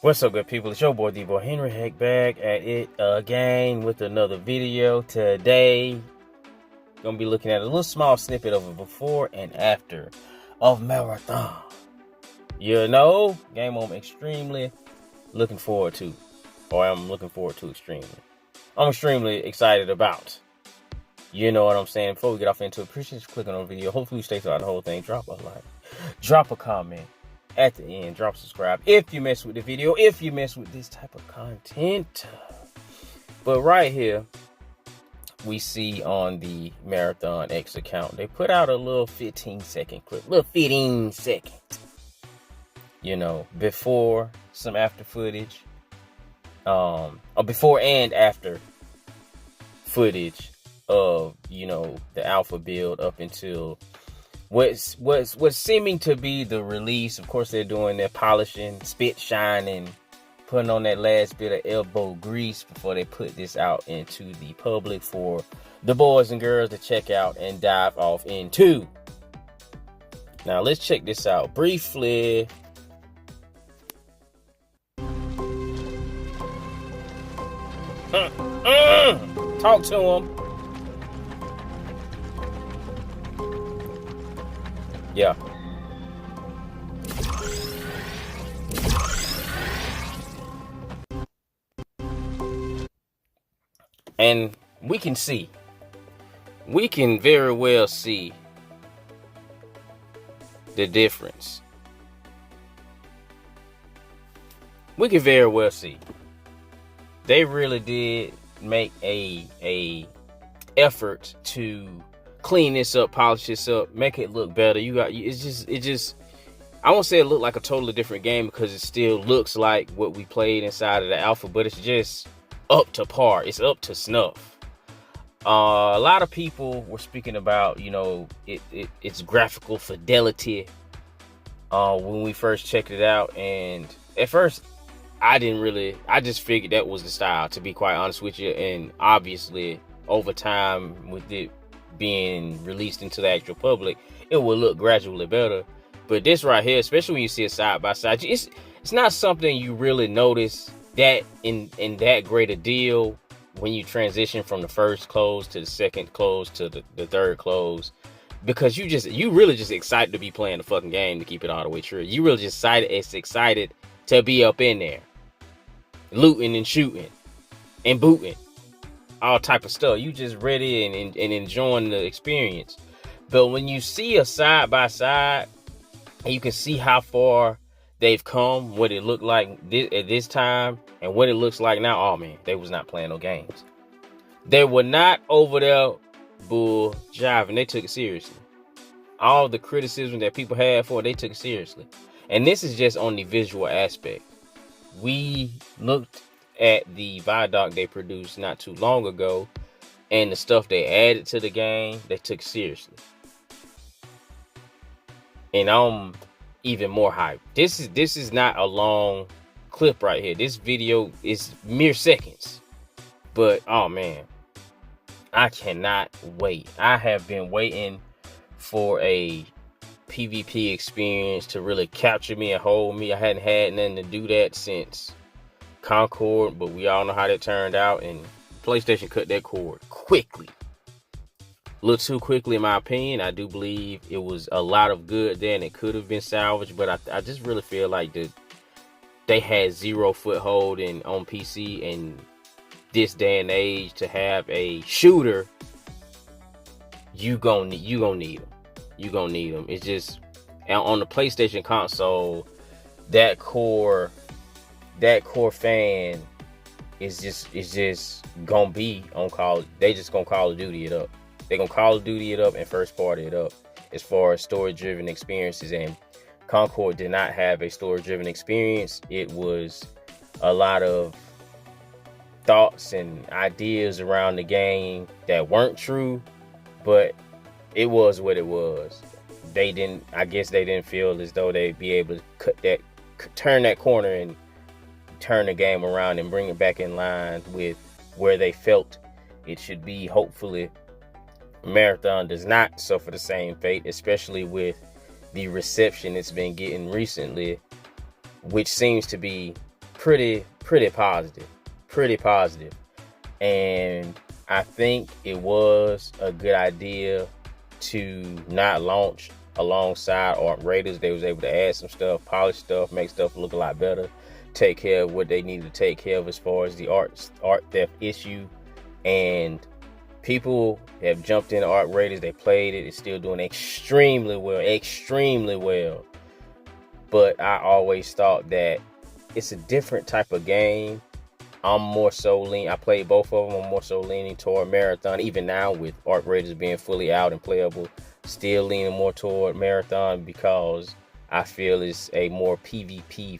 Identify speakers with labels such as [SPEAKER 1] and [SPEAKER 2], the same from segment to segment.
[SPEAKER 1] What's up, good people? It's your boy D-Boy Henry Heck back at it again with another video. Today, gonna be looking at a little small snippet of a before and after of Marathon. You know, game I'm extremely looking forward to, or I'm looking forward to extremely. I'm extremely excited about. You know what I'm saying? Before we get off into it, appreciate you clicking on the video. Hopefully you stay throughout the whole thing. Drop a like, drop a comment. At the end, drop subscribe if you mess with the video, if you mess with this type of content. But right here, we see on the Marathon X account, they put out a little 15-second clip, little 15 seconds. You know, before some after footage, or before and after footage of, you know, the alpha build up until what's seeming to be the release. Of course, they're doing their polishing, spit shining, putting on that last bit of elbow grease before they put this out into the public for the boys and girls to check out and dive off into. Now, let's check this out briefly. Talk to them. Yeah. And we can very well see the difference. We can very well see. They really did make a effort to clean this up, polish this up, make it look better. It just I won't say it looked like a totally different game, because it still looks like what we played inside of the alpha, but it's just up to par. It's up to snuff. A lot of people were speaking about, you know, its graphical fidelity when we first checked it out, and at first I just figured that was the style, to be quite honest with you. And obviously over time, with it being released into the actual public, it will look gradually better. But this right here, especially when you see it side by side, it's not something you really notice that in that great a deal when you transition from the first close to the second close to the third close, because you really just excited to be playing the fucking game, to keep it all the way true. You really just excited to be up in there looting and shooting and booting, all type of stuff. You just ready and enjoying the experience. But when you see a side by side, and you can see how far they've come, what it looked like at this time and what it looks like now, oh man, they was not playing no games. They were not over there bull jiving. They took it seriously. All the criticism that people had for it, they took it seriously. And this is just on the visual aspect. We looked at the Vidoc they produced not too long ago, and the stuff they added to the game, they took seriously. And I'm even more hyped. This is not a long clip right here. This video is mere seconds. But oh man, I cannot wait. I have been waiting for a PvP experience to really capture me and hold me. I hadn't had nothing to do that since Concord, but we all know how that turned out, and PlayStation cut that cord quickly. A little too quickly in my opinion. I do believe it was a lot of good there and it could have been salvaged, but I just really feel like they had zero foothold on PC in this day and age. To have a shooter, you gonna need them. You gonna need them. It's just on the PlayStation console, that core fan is just gonna be on Call. They just gonna Call of Duty it up. They're gonna Call of Duty it up and first party it up as far as story-driven experiences. And Concord did not have a story-driven experience. It was a lot of thoughts and ideas around the game that weren't true, but it was what it was. I guess they didn't feel as though they'd be able to turn that corner and turn the game around and bring it back in line with where they felt it should be. Hopefully, Marathon does not suffer the same fate, especially with the reception it's been getting recently, which seems to be pretty positive, and I think it was a good idea to not launch alongside Art Raiders. They was able to add some stuff, polish stuff, make stuff look a lot better, take care of what they needed to take care of as far as the art theft issue. And people have jumped into Art Raiders. They played it. It's still doing extremely well. But I always thought that it's a different type of game. I'm more so I played both of them. I'm more so leaning toward Marathon. Even now with Art Raiders being fully out and playable, still leaning more toward Marathon because I feel it's a more PvP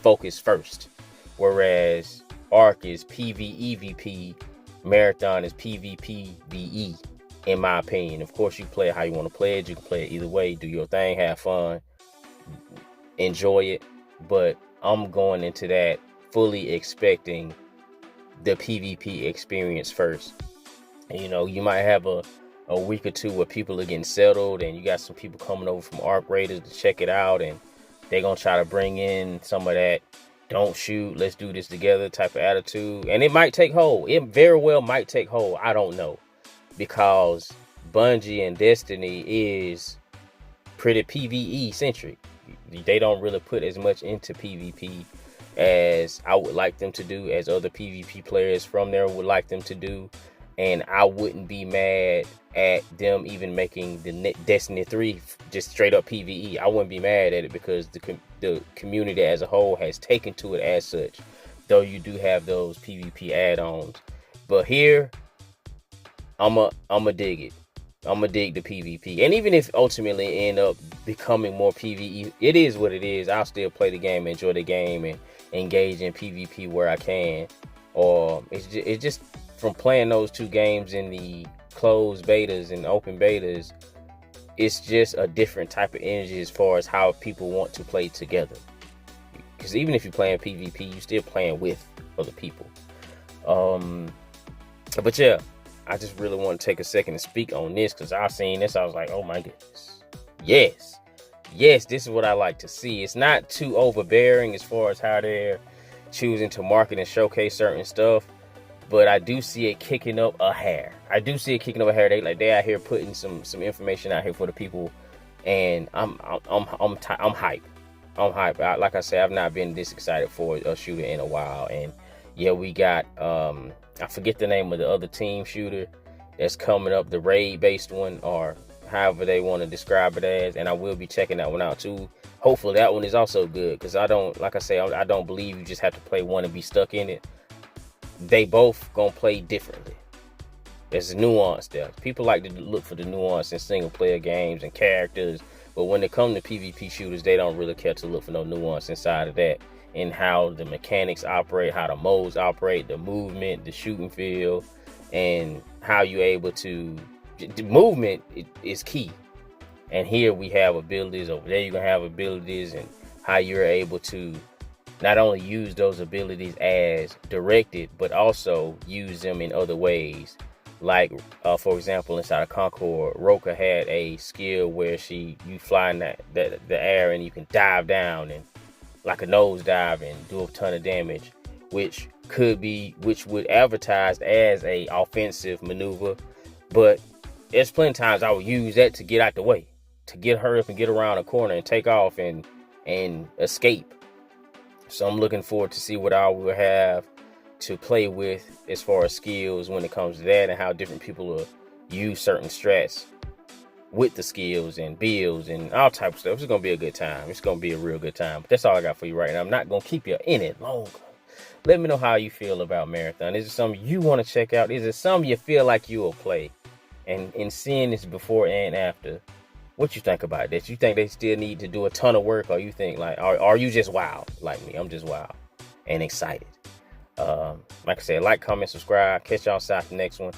[SPEAKER 1] focus first. Whereas Arc is PvEVP, Marathon is PvPvE, in my opinion. Of course, you play it how you want to play it. You can play it either way. Do your thing, have fun, enjoy it. But I'm going into that fully expecting the PvP experience first. And, you might have a week or two where people are getting settled and you got some people coming over from Arc Raiders to check it out, and they're going to try to bring in some of that don't shoot, let's do this together type of attitude. And it might take hold. It very well might take hold. I don't know. Because Bungie and Destiny is pretty PvE centric. They don't really put as much into PvP as I would like them to do, as other PvP players from there would like them to do. And I wouldn't be mad at them even making the Destiny 3 just straight up PvE. I wouldn't be mad at it because the community as a whole has taken to it as such. Though you do have those PvP add-ons. But here, I'ma dig it. I'ma dig the PvP. And even if ultimately end up becoming more PvE, it is what it is. I'll still play the game, enjoy the game, and engage in PvP where I can. Or it's just from playing those two games in the closed betas and open betas, it's just a different type of energy as far as how people want to play together. Because even if you're playing PvP, you're still playing with other people. But yeah, I just really want to take a second to speak on this because I seen this. I was like, oh my goodness. Yes, this is what I like to see. It's not too overbearing as far as how they're choosing to market and showcase certain stuff. But I do see it kicking up a hair. They out here putting some information out here for the people, and I'm hype. Like I said, I've not been this excited for a shooter in a while. And yeah, we got I forget the name of the other team shooter that's coming up, the raid based one, or however they want to describe it as. And I will be checking that one out too. Hopefully that one is also good because I don't believe you just have to play one and be stuck in it. They both gonna play differently. There's a nuance there. People like to look for the nuance in single player games and characters, but when it comes to PvP shooters, they don't really care to look for no nuance inside of that, and how the mechanics operate, how the modes operate, the movement, the shooting feel, and how you're able to. The movement is key. And here we have abilities. Over there, you're gonna have abilities, and how you're able to not only use those abilities as directed, but also use them in other ways. Like, for example, inside of Concord, Roka had a skill where you fly in the air and you can dive down and like a nose dive and do a ton of damage, which would advertise as a offensive maneuver. But there's plenty of times I would use that to get out the way, to hurry up and get around a corner and take off and escape. So I'm looking forward to see what I will have to play with as far as skills when it comes to that, and how different people will use certain strats with the skills and builds and all type of stuff. It's going to be a good time. It's going to be a real good time. But that's all I got for you right now. I'm not going to keep you in it longer. Let me know how you feel about Marathon. Is it something you want to check out? Is it something you feel like you will play? And in seeing this before and after, what you think about this? You think they still need to do a ton of work, or you think like, are you just wild like me? I'm just wild and excited. Like I said, like, comment, subscribe. Catch y'all outside the next one.